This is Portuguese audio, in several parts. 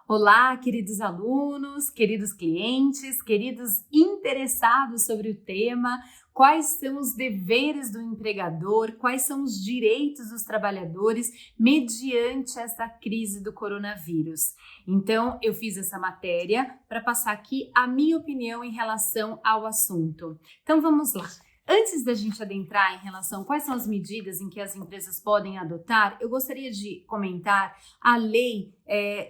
Olá, queridos alunos, queridos clientes, queridos interessados sobre o tema, quais são os deveres do empregador, quais são os direitos dos trabalhadores mediante essa crise do coronavírus. Então, eu fiz essa matéria para passar aqui a minha opinião em relação ao assunto. Então, vamos lá. Antes da gente adentrar em relação a quais são as medidas em que as empresas podem adotar, eu gostaria de comentar a Lei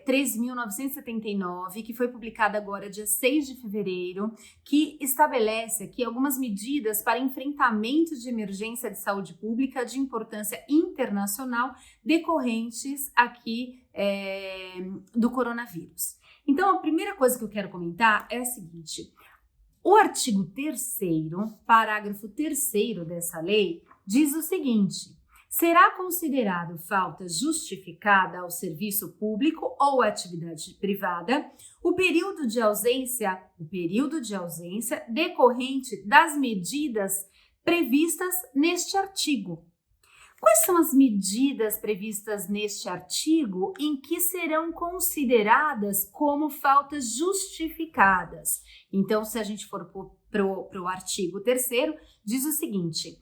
13.979, que foi publicada agora dia 6 de fevereiro, que estabelece aqui algumas medidas para enfrentamento de emergência de saúde pública de importância internacional decorrentes aqui do coronavírus. Então, a primeira coisa que eu quero comentar é a seguinte: o artigo 3º, parágrafo 3º dessa lei, diz o seguinte: será considerado falta justificada ao serviço público ou atividade privada o período de ausência decorrente das medidas previstas neste artigo. Quais são as medidas previstas neste artigo em que serão consideradas como faltas justificadas? Então, se a gente for para o artigo 3º, diz o seguinte: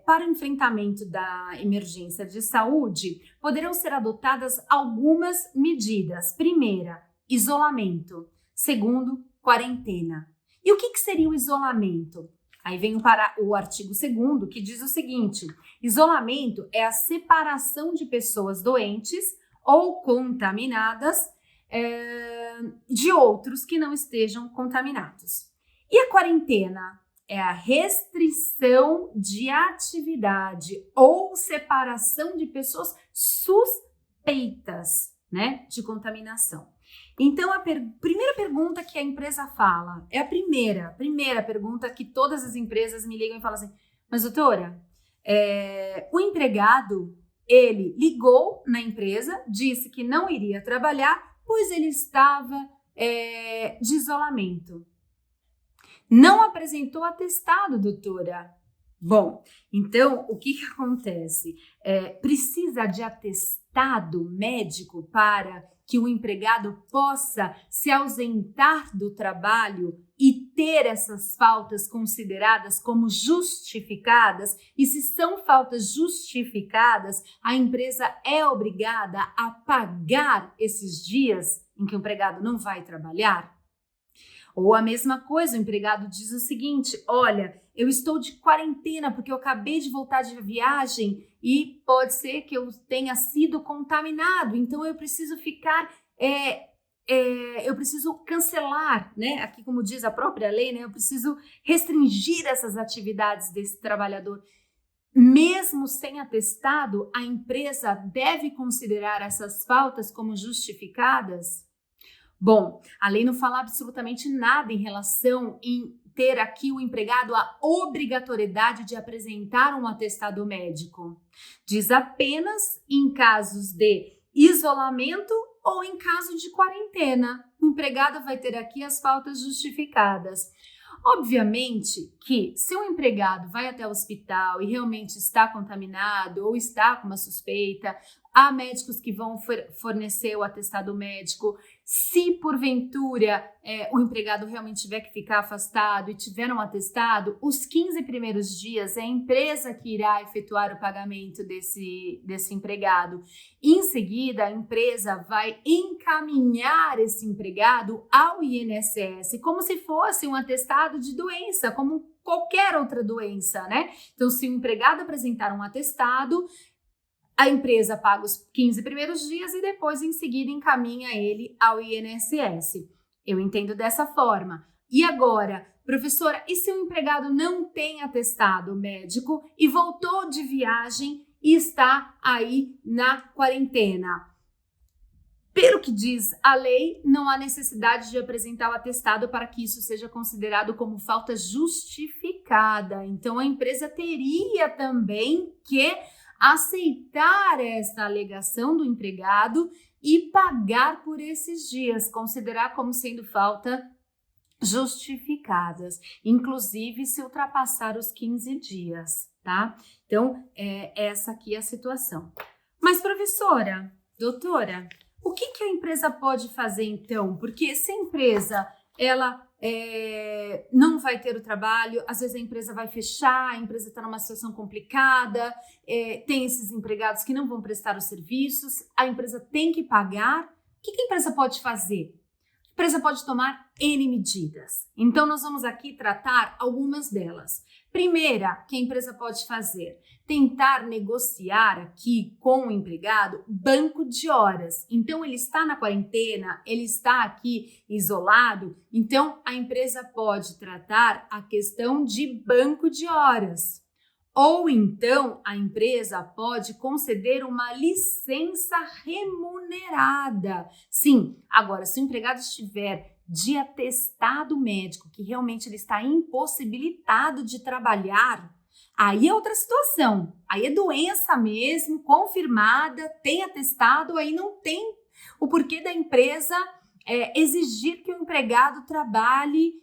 para o enfrentamento da emergência de saúde, poderão ser adotadas algumas medidas. Primeira, isolamento. Segundo, quarentena. E o que seria o isolamento? Aí vem para o artigo 2º, que diz o seguinte: isolamento é a separação de pessoas doentes ou contaminadas de outros que não estejam contaminados. E a quarentena é a restrição de atividade ou separação de pessoas suspeitas, de contaminação. Então, a primeira pergunta que a empresa fala, é a primeira pergunta que todas as empresas me ligam e falam assim: mas doutora, o empregado, ele ligou na empresa, disse que não iria trabalhar, pois ele estava de isolamento. Não apresentou atestado, doutora. Bom, então, o que acontece? Precisa de atestado médico para que o empregado possa se ausentar do trabalho e ter essas faltas consideradas como justificadas? E se são faltas justificadas, a empresa é obrigada a pagar esses dias em que o empregado não vai trabalhar? Ou a mesma coisa, o empregado diz o seguinte: olha, eu estou de quarentena porque eu acabei de voltar de viagem e pode ser que eu tenha sido contaminado, então eu preciso ficar, eu preciso cancelar, aqui como diz a própria lei, eu preciso restringir essas atividades desse trabalhador. Mesmo sem atestado, a empresa deve considerar essas faltas como justificadas? Bom, a lei não fala absolutamente nada em relação em ter aqui o empregado a obrigatoriedade de apresentar um atestado médico. Diz apenas em casos de isolamento ou em caso de quarentena. O empregado vai ter aqui as faltas justificadas. Obviamente que se um empregado vai até o hospital e realmente está contaminado ou está com uma suspeita, há médicos que vão fornecer o atestado médico. Se porventura o empregado realmente tiver que ficar afastado e tiver um atestado, os 15 primeiros dias é a empresa que irá efetuar o pagamento desse empregado. Em seguida, a empresa vai encaminhar esse empregado ao INSS, como se fosse um atestado de doença, como qualquer outra doença, Então, se o empregado apresentar um atestado, a empresa paga os 15 primeiros dias e depois, em seguida, encaminha ele ao INSS. Eu entendo dessa forma. E agora, professora, e se o empregado não tem atestado médico e voltou de viagem e está aí na quarentena? Pelo que diz a lei, não há necessidade de apresentar o atestado para que isso seja considerado como falta justificada. Então, a empresa teria também que aceitar esta alegação do empregado e pagar por esses dias, considerar como sendo falta justificadas, inclusive se ultrapassar os 15 dias, tá? Então, essa aqui é a situação. Mas, professora, doutora, o que a empresa empresa pode fazer então? Porque se a empresa, ela não vai ter o trabalho, às vezes a empresa vai fechar, a empresa está numa situação complicada, tem esses empregados que não vão prestar os serviços, a empresa tem que pagar. O que a empresa pode fazer? A empresa pode tomar N medidas. Então, nós vamos aqui tratar algumas delas. Primeira, que a empresa pode fazer, tentar negociar aqui com o empregado banco de horas. Então, ele está na quarentena, ele está aqui isolado, então a empresa pode tratar a questão de banco de horas. Ou então, a empresa pode conceder uma licença remunerada. Sim, agora, se o empregado estiver de atestado médico, que realmente ele está impossibilitado de trabalhar, aí é outra situação. Aí é doença mesmo, confirmada, tem atestado, aí não tem o porquê da empresa exigir que o empregado trabalhe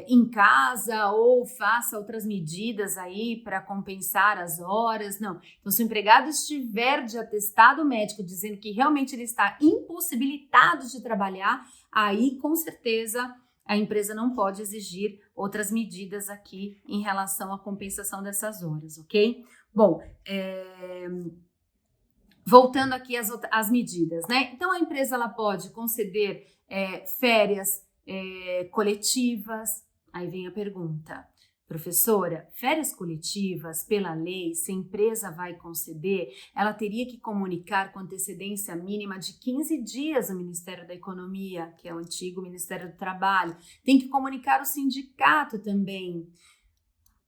em casa ou faça outras medidas aí para compensar as horas, não. Então, se o empregado estiver de atestado médico dizendo que realmente ele está impossibilitado de trabalhar, aí com certeza a empresa não pode exigir outras medidas aqui em relação à compensação dessas horas, ok? Bom, voltando aqui às medidas, né? Então, a empresa ela pode conceder férias coletivas. Aí vem a pergunta, professora, férias coletivas, pela lei, se a empresa vai conceder, ela teria que comunicar com antecedência mínima de 15 dias ao Ministério da Economia, que é o antigo Ministério do Trabalho, tem que comunicar ao sindicato também.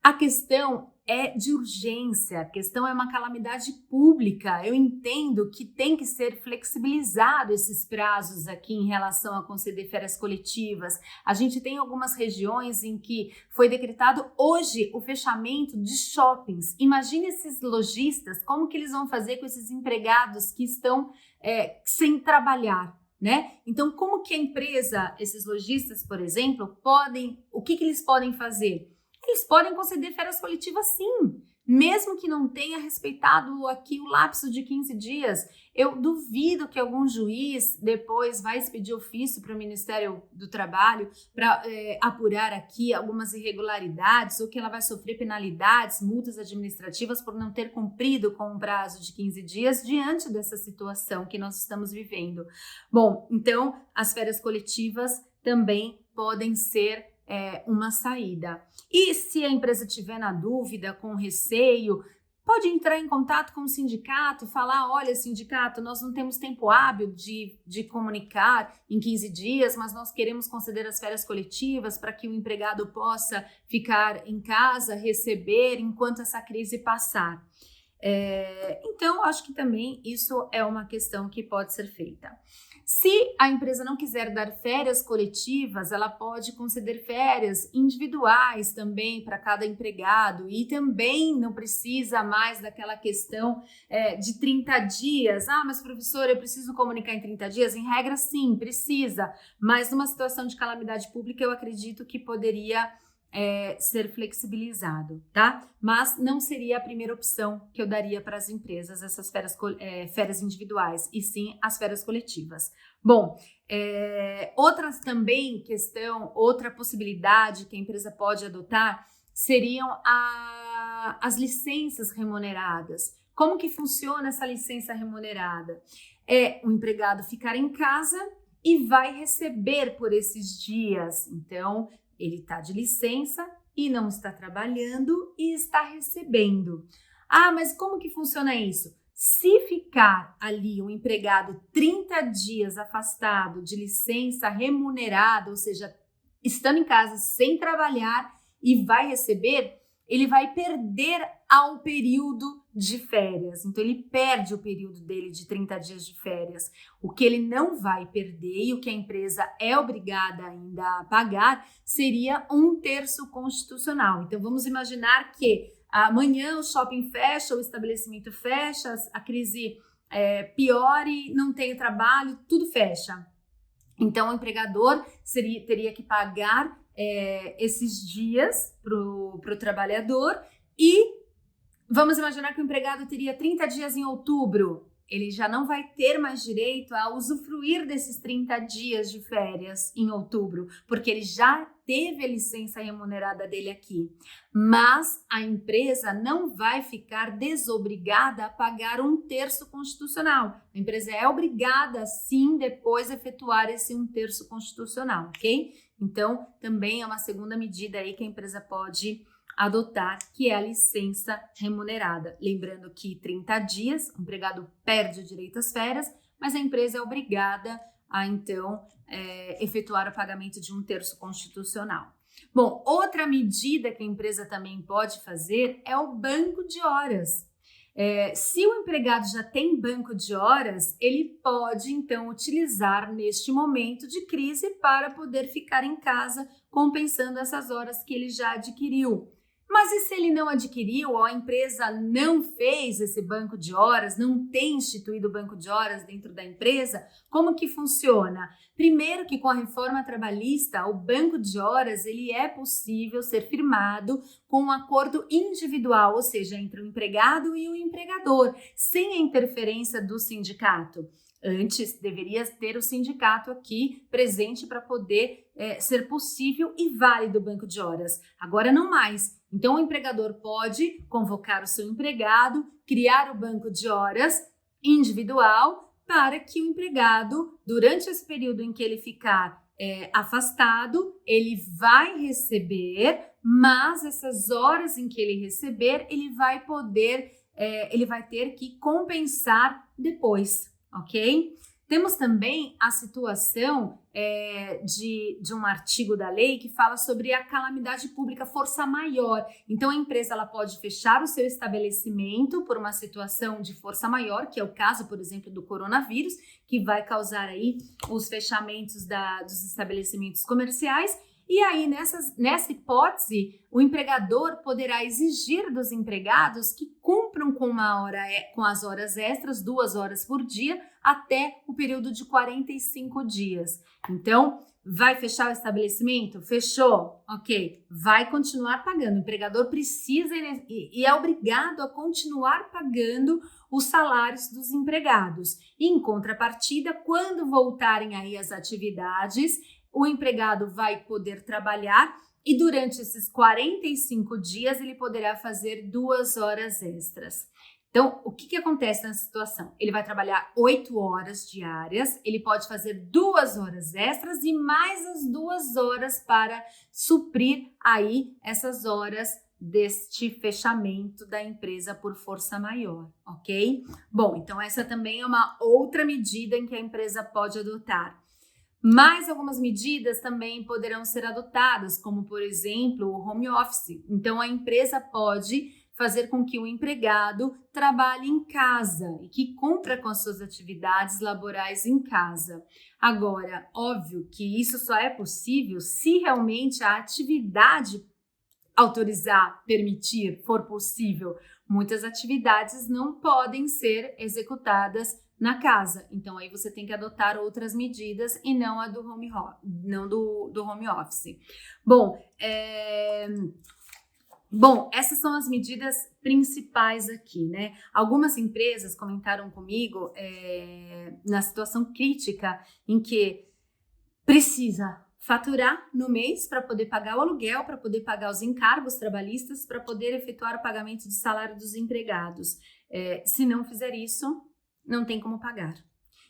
A questão é de urgência, a questão é uma calamidade pública. Eu entendo que tem que ser flexibilizado esses prazos aqui em relação a conceder férias coletivas. A gente tem algumas regiões em que foi decretado hoje o fechamento de shoppings. Imagine esses lojistas, como que eles vão fazer com esses empregados que estão sem trabalhar, né? Então, como que a empresa, esses lojistas, por exemplo, o que eles podem fazer? Eles podem conceder férias coletivas sim, mesmo que não tenha respeitado aqui o lapso de 15 dias. Eu duvido que algum juiz depois vai expedir ofício para o Ministério do Trabalho para apurar aqui algumas irregularidades ou que ela vai sofrer penalidades, multas administrativas por não ter cumprido com um prazo de 15 dias diante dessa situação que nós estamos vivendo. Bom, então as férias coletivas também podem ser uma saída. E se a empresa tiver na dúvida, com receio, pode entrar em contato com o sindicato e falar, olha, sindicato, nós não temos tempo hábil de comunicar em 15 dias, mas nós queremos conceder as férias coletivas para que o empregado possa ficar em casa, receber enquanto essa crise passar. Então, acho que também isso é uma questão que pode ser feita. Se a empresa não quiser dar férias coletivas, ela pode conceder férias individuais também para cada empregado e também não precisa mais daquela questão de 30 dias. Ah, mas professora, eu preciso comunicar em 30 dias? Em regra, sim, precisa, mas numa situação de calamidade pública eu acredito que poderia ser flexibilizado, tá? Mas não seria a primeira opção que eu daria para as empresas, essas férias individuais, e sim as férias coletivas. Bom, outra possibilidade que a empresa pode adotar seriam as licenças remuneradas. Como que funciona essa licença remunerada? O empregado ficar em casa e vai receber por esses dias. Então, ele está de licença e não está trabalhando e está recebendo. Ah, mas como que funciona isso? Se ficar ali um empregado 30 dias afastado de licença remunerada, ou seja, estando em casa sem trabalhar e vai receber, ele vai perder ao período de férias. Então, ele perde o período dele de 30 dias de férias. O que ele não vai perder e o que a empresa é obrigada ainda a pagar seria 1/3 constitucional. Então, vamos imaginar que amanhã o shopping fecha, o estabelecimento fecha, a crise piore, não tem trabalho, tudo fecha. Então, o empregador teria que pagar esses dias para o trabalhador e vamos imaginar que o empregado teria 30 dias em outubro. ele já não vai ter mais direito a usufruir desses 30 dias de férias em outubro, porque ele já teve a licença remunerada dele aqui. Mas a empresa não vai ficar desobrigada a pagar 1/3 constitucional. A empresa é obrigada, sim, depois efetuar esse 1/3 constitucional, ok? Então, também é uma segunda medida aí que a empresa pode adotar, que é a licença remunerada. Lembrando que 30 dias, o empregado perde o direito às férias, mas a empresa é obrigada a, então, efetuar o pagamento de 1/3 constitucional. Bom, outra medida que a empresa também pode fazer é o banco de horas. Se o empregado já tem banco de horas, ele pode, então, utilizar neste momento de crise para poder ficar em casa, compensando essas horas que ele já adquiriu. Mas e se ele não adquiriu, ou a empresa não fez esse banco de horas, não tem instituído o banco de horas dentro da empresa? Como que funciona? Primeiro que com a reforma trabalhista, o banco de horas ele é possível ser firmado com um acordo individual, ou seja, entre o empregado e o empregador, sem a interferência do sindicato. Antes, deveria ter o sindicato aqui presente para poder ser possível e válido o banco de horas. Agora não mais. Então, o empregador pode convocar o seu empregado, criar o banco de horas individual para que o empregado, durante esse período em que ele ficar afastado, ele vai receber, mas essas horas em que ele receber, ele vai ter que compensar depois. Ok? Temos também a situação de um artigo da lei que fala sobre a calamidade pública, força maior. Então, a empresa ela pode fechar o seu estabelecimento por uma situação de força maior, que é o caso, por exemplo, do coronavírus, que vai causar aí os fechamentos dos estabelecimentos comerciais. E aí, nessa hipótese, o empregador poderá exigir dos empregados que cumpram com as horas extras, 2 horas por dia, até o período de 45 dias. Então, vai fechar o estabelecimento? Fechou? Ok. Vai continuar pagando. O empregador precisa e é obrigado a continuar pagando os salários dos empregados. Em contrapartida, quando voltarem aí as atividades, o empregado vai poder trabalhar e durante esses 45 dias ele poderá fazer 2 horas extras. Então, o que acontece nessa situação? Ele vai trabalhar 8 horas diárias, ele pode fazer 2 horas extras e mais as 2 horas para suprir aí essas horas deste fechamento da empresa por força maior, ok? Bom, então essa também é uma outra medida em que a empresa pode adotar. Mais algumas medidas também poderão ser adotadas, como, por exemplo, o home office. Então, a empresa pode fazer com que o empregado trabalhe em casa e que cumpra com as suas atividades laborais em casa. Agora, óbvio que isso só é possível se realmente a atividade autorizar, permitir, for possível. Muitas atividades não podem ser executadas na casa. Então, aí você tem que adotar outras medidas e não a do home office. Bom, essas são as medidas principais aqui, né? Algumas empresas comentaram comigo na situação crítica em que precisa faturar no mês para poder pagar o aluguel, para poder pagar os encargos trabalhistas, para poder efetuar o pagamento de salário dos empregados. Se não fizer isso, não tem como pagar.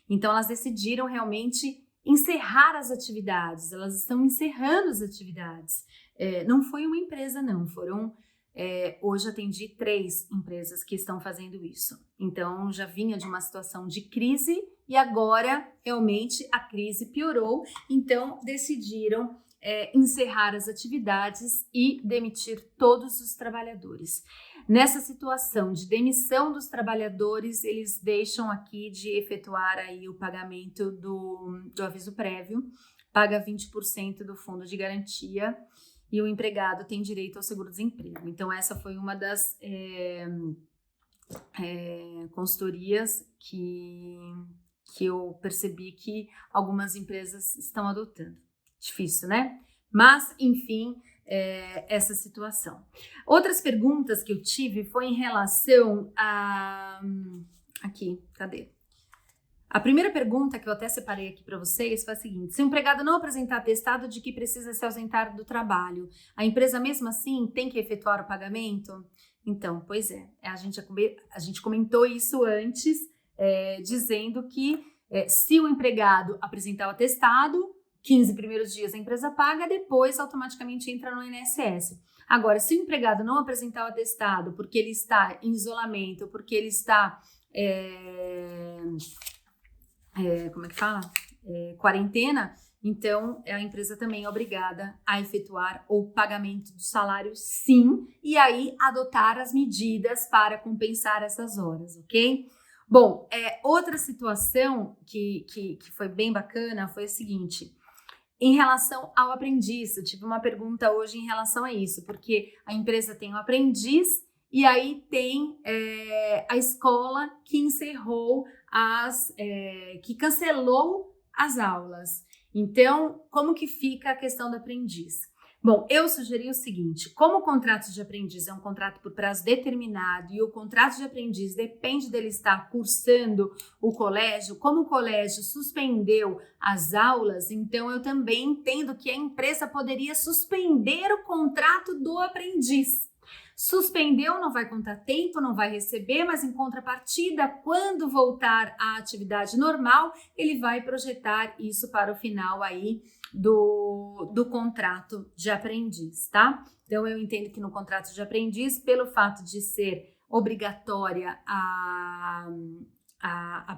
Então, elas decidiram realmente encerrar as atividades. Elas estão encerrando as atividades. Não foi uma empresa, não. Hoje atendi 3 empresas que estão fazendo isso. Então, já vinha de uma situação de crise e agora, realmente, a crise piorou. Então, decidiram encerrar as atividades e demitir todos os trabalhadores. Nessa situação de demissão dos trabalhadores, eles deixam aqui de efetuar aí o pagamento do aviso prévio, paga 20% do fundo de garantia e o empregado tem direito ao seguro-desemprego. Então, essa foi uma das consultorias que eu percebi que algumas empresas estão adotando. Difícil, né? Mas, enfim, essa situação. Outras perguntas que eu tive foi em relação Aqui, cadê? A primeira pergunta que eu até separei aqui para vocês foi a seguinte: se o empregado não apresentar atestado de que precisa se ausentar do trabalho, a empresa mesmo assim tem que efetuar o pagamento? Então, pois é, a gente comentou isso antes, dizendo que se o empregado apresentar o atestado, 15 primeiros dias a empresa paga, depois automaticamente entra no INSS. Agora, se o empregado não apresentar o atestado porque ele está em isolamento, porque ele está como é que fala? Quarentena, então a empresa também é obrigada a efetuar o pagamento do salário, sim, e aí adotar as medidas para compensar essas horas, ok? Bom, outra situação que foi bem bacana foi a seguinte: em relação ao aprendiz, eu tive uma pergunta hoje em relação a isso, porque a empresa tem o aprendiz e aí tem a escola que encerrou que cancelou as aulas. Então, como que fica a questão do aprendiz? Bom, eu sugeri o seguinte: como o contrato de aprendiz é um contrato por prazo determinado e o contrato de aprendiz depende dele estar cursando o colégio, como o colégio suspendeu as aulas, então eu também entendo que a empresa poderia suspender o contrato do aprendiz. Suspendeu, não vai contar tempo, não vai receber, mas em contrapartida, quando voltar à atividade normal, ele vai projetar isso para o final aí do contrato de aprendiz, tá? Então, eu entendo que no contrato de aprendiz, pelo fato de ser obrigatória a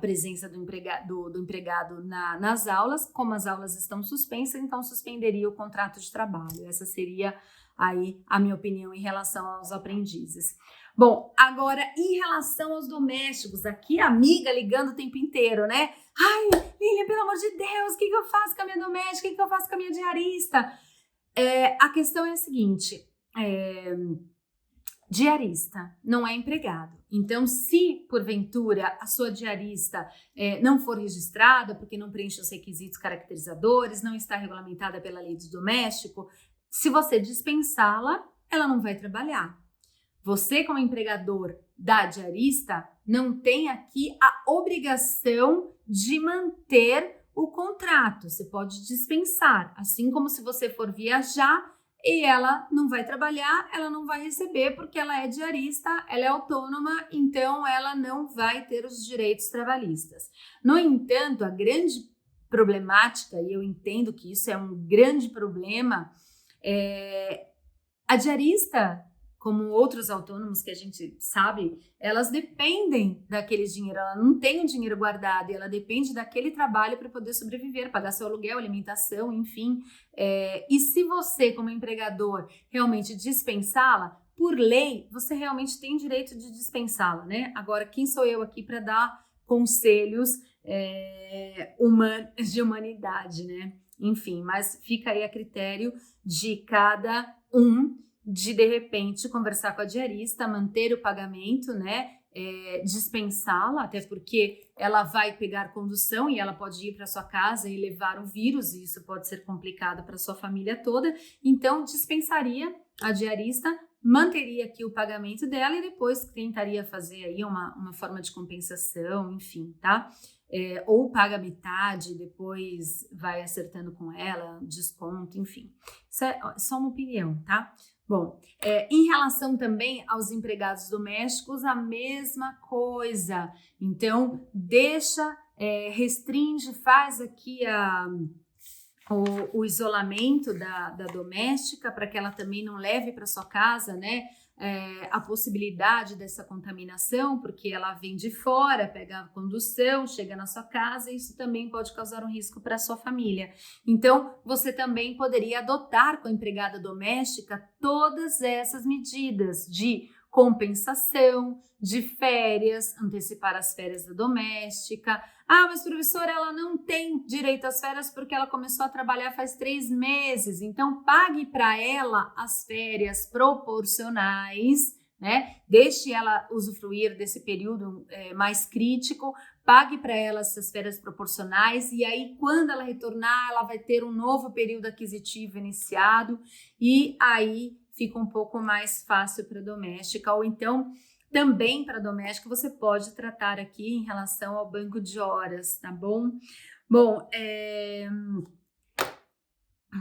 presença do empregado nas aulas, como as aulas estão suspensas, então suspenderia o contrato de trabalho. Essa seria aí a minha opinião em relação aos aprendizes. Bom, agora em relação aos domésticos, aqui a amiga ligando o tempo inteiro, né? Ai, Lilian, pelo amor de Deus, o que eu faço com a minha doméstica? O que eu faço com a minha diarista? A questão é a seguinte: diarista não é empregado. Então, se porventura a sua diarista não for registrada, porque não preenche os requisitos caracterizadores, não está regulamentada pela lei do doméstico, se você dispensá-la, ela não vai trabalhar. Você, como empregador da diarista, não tem aqui a obrigação de manter o contrato. Você pode dispensar, assim como se você for viajar e ela não vai trabalhar, ela não vai receber porque ela é diarista, ela é autônoma, então ela não vai ter os direitos trabalhistas. No entanto, a grande problemática, e eu entendo que isso é um grande problema, a diarista, como outros autônomos que a gente sabe, elas dependem daquele dinheiro, ela não tem o dinheiro guardado, ela depende daquele trabalho para poder sobreviver, pagar seu aluguel, alimentação, enfim. E se você, como empregador, realmente dispensá-la, por lei, você realmente tem direito de dispensá-la, né? Agora, quem sou eu aqui para dar conselhos de humanidade, né? Enfim, mas fica aí a critério de cada um de repente, conversar com a diarista, manter o pagamento, né? Dispensá-la, até porque ela vai pegar condução e ela pode ir para sua casa e levar o vírus, e isso pode ser complicado para sua família toda. Então, dispensaria a diarista, manteria aqui o pagamento dela e depois tentaria fazer aí uma forma de compensação, enfim, tá? Ou paga metade, depois vai acertando com ela, desconto, enfim. Isso é só uma opinião, tá? Bom, em relação também aos empregados domésticos, a mesma coisa. Então, restringe, faz aqui o isolamento da doméstica para que ela também não leve para sua casa, né? A possibilidade dessa contaminação, porque ela vem de fora, pega a condução, chega na sua casa, e isso também pode causar um risco para a sua família. Então, você também poderia adotar com a empregada doméstica todas essas medidas de compensação, de férias, antecipar as férias da doméstica. Ah, mas professora, ela não tem direito às férias porque ela começou a trabalhar faz 3 meses. Então, pague para ela as férias proporcionais, né? Deixe ela usufruir desse período mais crítico, pague para ela essas férias proporcionais e aí, quando ela retornar, ela vai ter um novo período aquisitivo iniciado e aí fica um pouco mais fácil para a doméstica. Ou então, também para doméstico, você pode tratar aqui em relação ao banco de horas, tá bom? Bom,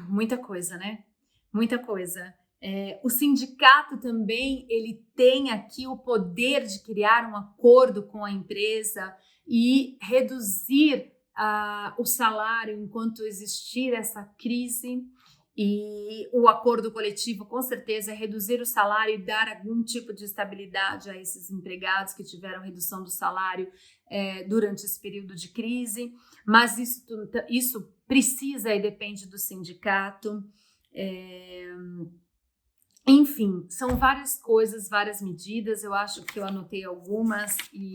muita coisa, né? Muita coisa. O sindicato também, ele tem aqui o poder de criar um acordo com a empresa e reduzir o salário enquanto existir essa crise. E o acordo coletivo, com certeza, é reduzir o salário e dar algum tipo de estabilidade a esses empregados que tiveram redução do salário durante esse período de crise. Mas isso precisa e depende do sindicato. Enfim, são várias coisas, várias medidas. Eu acho que eu anotei algumas e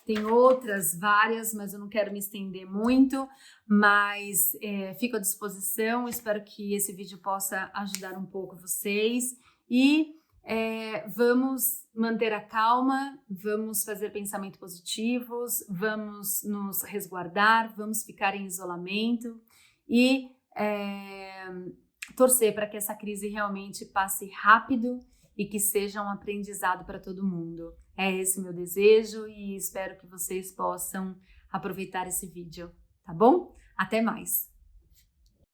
tem outras várias, mas eu não quero me estender muito. Mas fico à disposição. Espero que esse vídeo possa ajudar um pouco vocês. E vamos manter a calma, vamos fazer pensamentos positivos, vamos nos resguardar, vamos ficar em isolamento e torcer para que essa crise realmente passe rápido e que seja um aprendizado para todo mundo. É esse meu desejo e espero que vocês possam aproveitar esse vídeo, tá bom? Até mais!